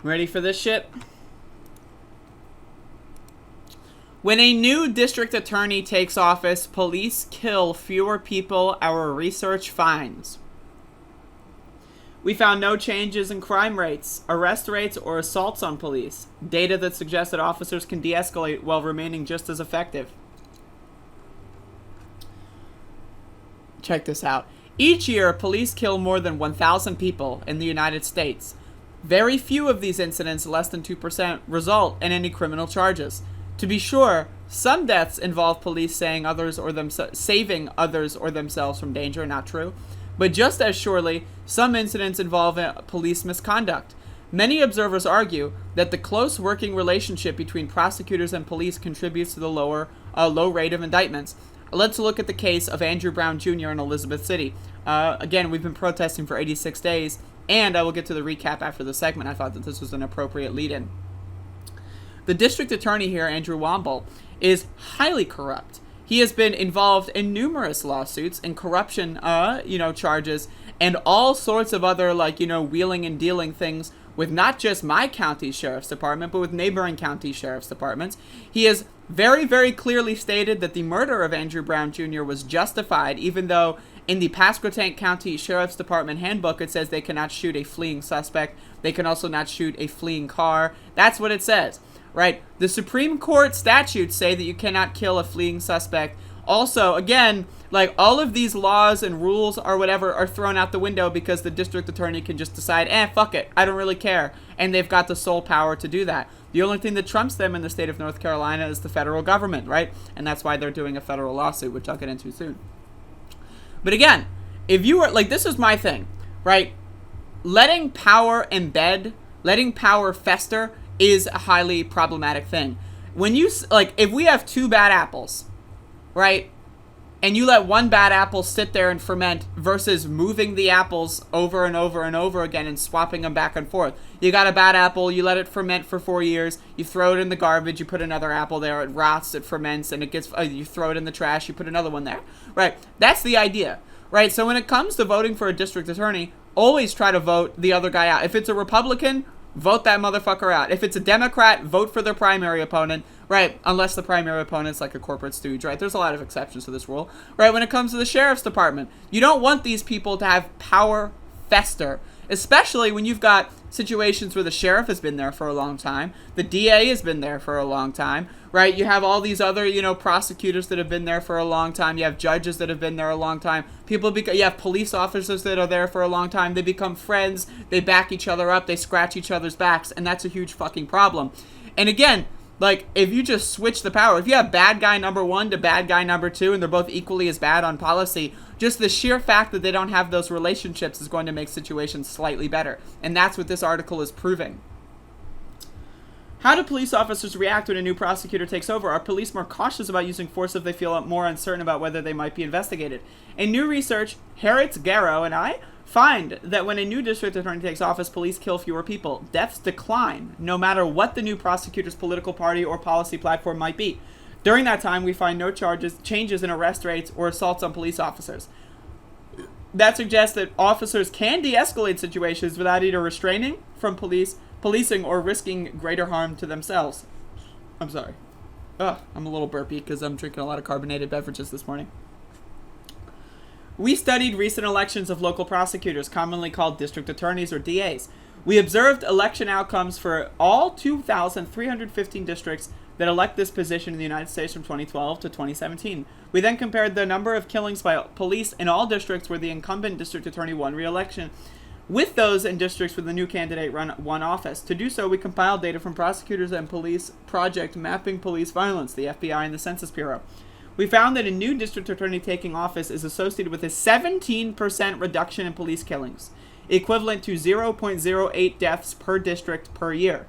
Ready for this shit? When a new district attorney takes office, police kill fewer people, our research finds. We found no changes in crime rates, arrest rates, or assaults on police. Data that suggests that officers can de-escalate while remaining just as effective. Check this out. Each year, police kill more than 1,000 people in the United States. Very few of these incidents, less than 2%, result in any criminal charges. To be sure, some deaths involve police saving others or themselves from danger, not true. But just as surely, some incidents involve police misconduct. Many observers argue that the close working relationship between prosecutors and police contributes to the low rate of indictments. Let's look at the case of Andrew Brown Jr. in Elizabeth City. Again, we've been protesting for 86 days, and I will get to the recap after the segment. I thought that this was an appropriate lead-in. The district attorney here, Andrew Womble, is highly corrupt. He has been involved in numerous lawsuits and corruption, charges, and all sorts of other, wheeling and dealing things with not just my county's sheriff's department, but with neighboring county sheriff's departments. He has very, very clearly stated that the murder of Andrew Brown Jr. was justified, even though in the Pasquotank County Sheriff's Department handbook, it says they cannot shoot a fleeing suspect. They can also not shoot a fleeing car. That's what it says. Right? The Supreme Court statutes say that you cannot kill a fleeing suspect. Also, again, all of these laws and rules or whatever are thrown out the window because the district attorney can just decide, fuck it, I don't really care. And they've got the sole power to do that. The only thing that trumps them in the state of North Carolina is the federal government, right? And that's why they're doing a federal lawsuit, which I'll get into soon. But again, if you are, this is my thing, right? Letting power embed, letting power fester is a highly problematic thing. When you, if we have two bad apples, right, and you let one bad apple sit there and ferment versus moving the apples over and over and over again and swapping them back and forth. You got a bad apple, you let it ferment for 4 years, you throw it in the garbage, you put another apple there, it rots, it ferments, and it gets, you throw it in the trash, you put another one there, right? That's the idea, right? So when it comes to voting for a district attorney, always try to vote the other guy out. If it's a Republican, vote that motherfucker out. If it's a Democrat, vote for their primary opponent, right? Unless the primary opponent's like a corporate stooge, right? There's a lot of exceptions to this rule, right? When it comes to the sheriff's department, you don't want these people to have power fester, especially when you've got situations where the sheriff has been there for a long time, the DA has been there for a long time, right? You have all these other, prosecutors that have been there for a long time. You have judges that have been there a long time. You have police officers that are there for a long time. They become friends. They back each other up. They scratch each other's backs. And that's a huge fucking problem. And again, if you just switch the power, if you have bad guy number one to bad guy number two, and they're both equally as bad on policy, just the sheer fact that they don't have those relationships is going to make situations slightly better. And that's what this article is proving. How do police officers react when a new prosecutor takes over? Are police more cautious about using force if they feel more uncertain about whether they might be investigated? In new research, Harriet Garrow and I find that when a new district attorney takes office, police kill fewer people. Deaths decline, no matter what the new prosecutor's political party or policy platform might be. During that time, we find no changes in arrest rates or assaults on police officers. That suggests that officers can de-escalate situations without either restraining from policing or risking greater harm to themselves. I'm sorry. I'm a little burpy because I'm drinking a lot of carbonated beverages this morning. We studied recent elections of local prosecutors, commonly called district attorneys or DAs. We observed election outcomes for all 2,315 districts that elect this position in the United States from 2012 to 2017. We then compared the number of killings by police in all districts where the incumbent district attorney won re-election with those in districts where the new candidate won office. To do so, we compiled data from Prosecutors and Police Project Mapping Police Violence, the FBI and the Census Bureau. We found that a new district attorney taking office is associated with a 17% reduction in police killings, equivalent to 0.08 deaths per district per year.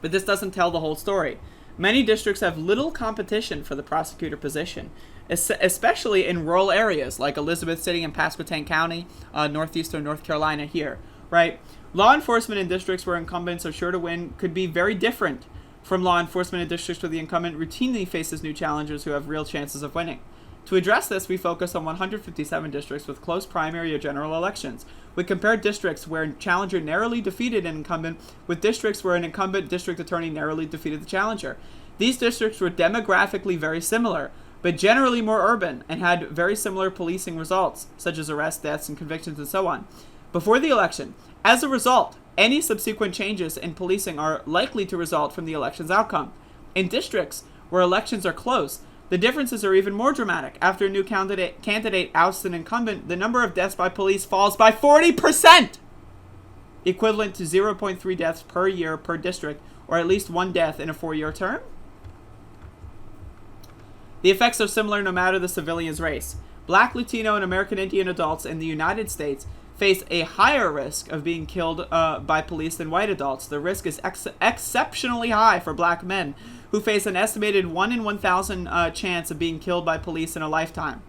But this doesn't tell the whole story. Many districts have little competition for the prosecutor position, especially in rural areas like Elizabeth City and Pasquotank County, northeastern North Carolina here, right? Law enforcement in districts where incumbents are sure to win could be very different from law enforcement in districts where the incumbent routinely faces new challengers who have real chances of winning. To address this, we focus on 157 districts with close primary or general elections. We compared districts where a challenger narrowly defeated an incumbent with districts where an incumbent district attorney narrowly defeated the challenger. These districts were demographically very similar, but generally more urban and had very similar policing results, such as arrests, deaths, and convictions, and so on, before the election. As a result, any subsequent changes in policing are likely to result from the election's outcome. In districts where elections are close, the differences are even more dramatic. After a new candidate ousts an incumbent, the number of deaths by police falls by 40%, equivalent to 0.3 deaths per year per district, or at least one death in a 4-year term. The effects are similar no matter the civilian's race. Black, Latino, and American Indian adults in the United States face a higher risk of being killed by police than white adults. The risk is exceptionally high for black men, who face an estimated 1 in 1,000 chance of being killed by police in a lifetime.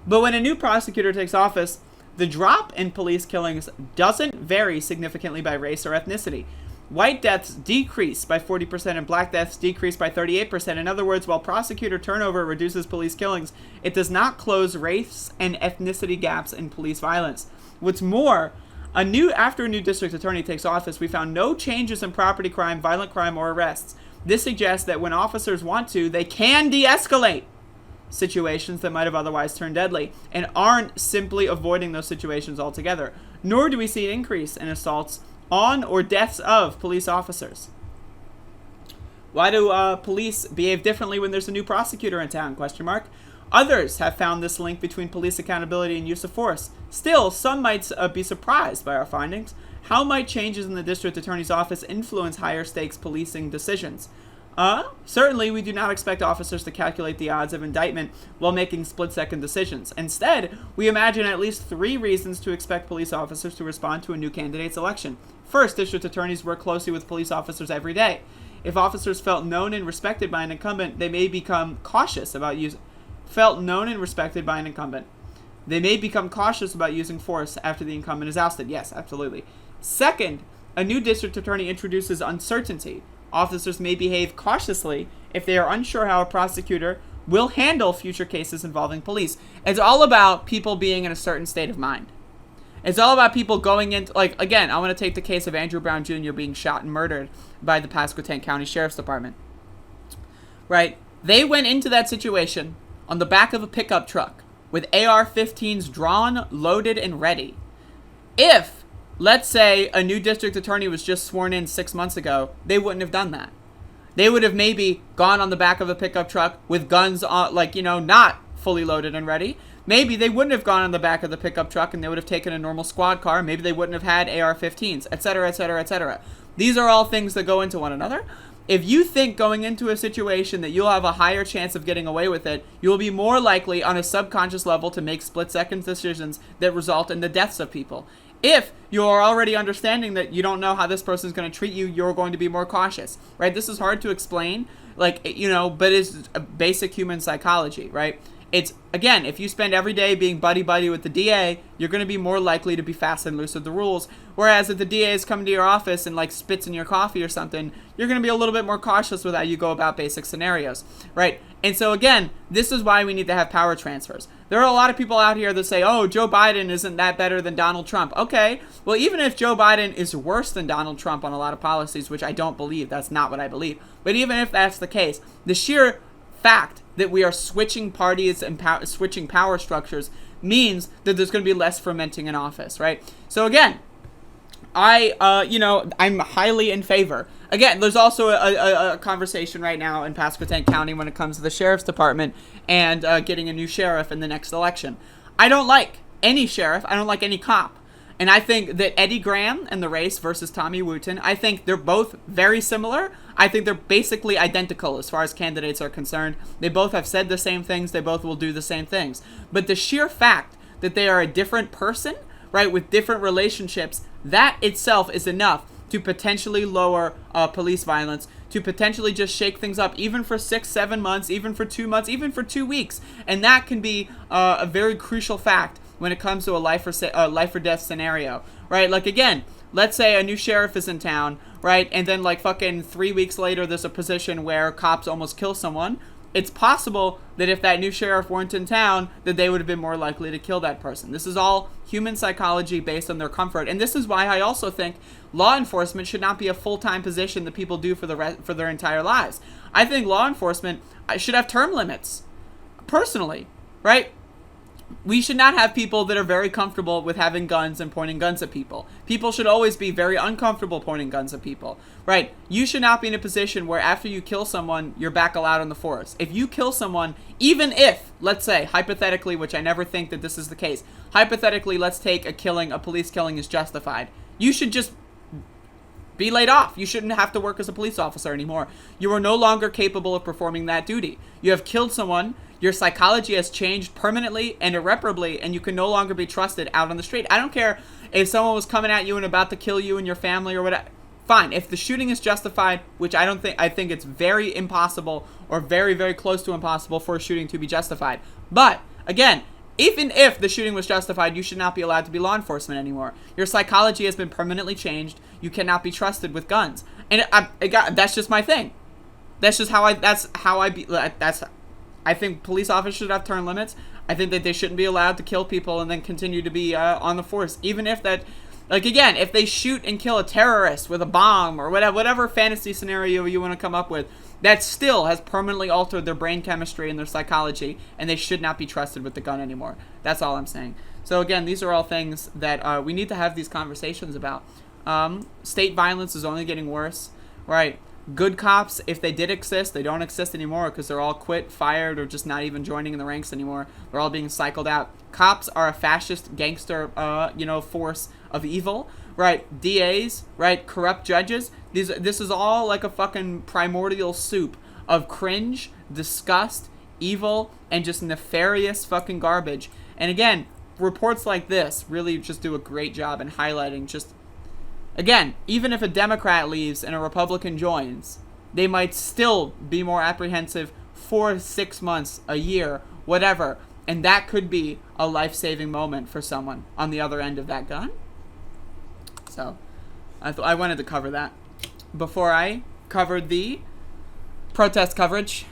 But when a new prosecutor takes office, the drop in police killings doesn't vary significantly by race or ethnicity. White deaths decrease by 40% and black deaths decrease by 38%. In other words, while prosecutor turnover reduces police killings, it does not close race and ethnicity gaps in police violence. What's more, after a new district attorney takes office, we found no changes in property crime, violent crime, or arrests. This suggests that when officers want to, they can de-escalate situations that might have otherwise turned deadly, and aren't simply avoiding those situations altogether. Nor do we see an increase in assaults on or deaths of police officers. Why do police behave differently when there's a new prosecutor in town? ? Others have found this link between police accountability and use of force. Still, some might be surprised by our findings. How might changes in the district attorney's office influence higher stakes policing decisions? Certainly, we do not expect officers to calculate the odds of indictment while making split-second decisions. Instead, we imagine at least 3 reasons to expect police officers to respond to a new candidate's election. First, district attorneys work closely with police officers every day. If officers felt known and respected by an incumbent, they may become cautious about using force after the incumbent is ousted. Yes, absolutely. Second, a new district attorney introduces uncertainty. Officers may behave cautiously if they are unsure how a prosecutor will handle future cases involving police. It's all about people being in a certain state of mind. It's all about people going into, again, I want to take the case of Andrew Brown Jr. being shot and murdered by the Pasquotank County Sheriff's Department. Right? They went into that situation on the back of a pickup truck with AR-15s drawn, loaded, and ready. If, let's say, a new district attorney was just sworn in 6 months ago, they wouldn't have done that. They would have maybe gone on the back of a pickup truck with guns on, not fully loaded and ready. Maybe they wouldn't have gone on the back of the pickup truck and they would have taken a normal squad car. Maybe they wouldn't have had AR-15s, etc., etc., etc. These are all things that go into one another. If you think going into a situation that you'll have a higher chance of getting away with it, you'll be more likely on a subconscious level to make split-second decisions that result in the deaths of people. If you're already understanding that you don't know how this person's going to treat you, you're going to be more cautious, right? This is hard to explain, but it's basic human psychology, right? It's, again, if you spend every day being buddy-buddy with the DA, you're going to be more likely to be fast and loose with the rules. Whereas if the DA is coming to your office and, spits in your coffee or something, you're going to be a little bit more cautious with how you go about basic scenarios, right? And so, again, this is why we need to have power transfers. There are a lot of people out here that say, oh, Joe Biden isn't that better than Donald Trump. Okay, well, even if Joe Biden is worse than Donald Trump on a lot of policies, which I don't believe, that's not what I believe, but even if that's the case, the sheer fact that we are switching parties and switching power structures means that there's going to be less fermenting in office, right? So again, I'm highly in favor. Again, there's also a conversation right now in Pasquotank County when it comes to the sheriff's department and getting a new sheriff in the next election. I don't like any sheriff. I don't like any cop. And I think that Eddie Graham and the race versus Tommy Wooten, I think they're both very similar. I think they're basically identical as far as candidates are concerned. They both have said the same things. They both will do the same things. But the sheer fact that they are a different person, right, with different relationships, that itself is enough to potentially lower police violence, to potentially just shake things up, even for 6-7 months, even for 2 months, even for 2 weeks. And that can be a very crucial fact when it comes to a life or death scenario, right? Again, let's say a new sheriff is in town, right? And then like fucking 3 weeks later, there's a position where cops almost kill someone. It's possible that if that new sheriff weren't in town, that they would have been more likely to kill that person. This is all human psychology based on their comfort. And this is why I also think law enforcement should not be a full-time position that people do for their entire lives. I think law enforcement should have term limits, personally, right? We should not have people that are very comfortable with having guns and pointing guns at people. People should always be very uncomfortable pointing guns at people, right? You should not be in a position where after you kill someone, you're back allowed on the force. If you kill someone, even if, let's say, hypothetically, which I never think that this is the case, hypothetically, let's take a police killing is justified. You should just be laid off. You shouldn't have to work as a police officer anymore. You are no longer capable of performing that duty. You have killed someone. Your psychology has changed permanently and irreparably, and you can no longer be trusted out on the street. I don't care if someone was coming at you and about to kill you and your family or whatever. Fine. If the shooting is justified, which I think it's very impossible or very, very close to impossible for a shooting to be justified. But, again, even if the shooting was justified, you should not be allowed to be law enforcement anymore. Your psychology has been permanently changed. You cannot be trusted with guns. And that's just my thing. That's just how I think police officers should have term limits. I think that they shouldn't be allowed to kill people and then continue to be on the force. Even if that, like, again, if they shoot and kill a terrorist with a bomb or whatever fantasy scenario you want to come up with, that still has permanently altered their brain chemistry and their psychology, and they should not be trusted with the gun anymore. That's all I'm saying. So again, these are all things that we need to have these conversations about. State violence is only getting worse, right? Good cops, if they did exist, they don't exist anymore because they're all quit, fired, or just not even joining in the ranks anymore. They're all being cycled out. Cops are a fascist gangster, force of evil, right? DAs, right? Corrupt judges. This is all like a fucking primordial soup of cringe, disgust, evil, and just nefarious fucking garbage. And again, reports like this really just do a great job in highlighting just, again, even if a Democrat leaves and a Republican joins, they might still be more apprehensive for 6 months, a year, whatever. And that could be a life-saving moment for someone on the other end of that gun. So, I wanted to cover that. Before I covered the protest coverage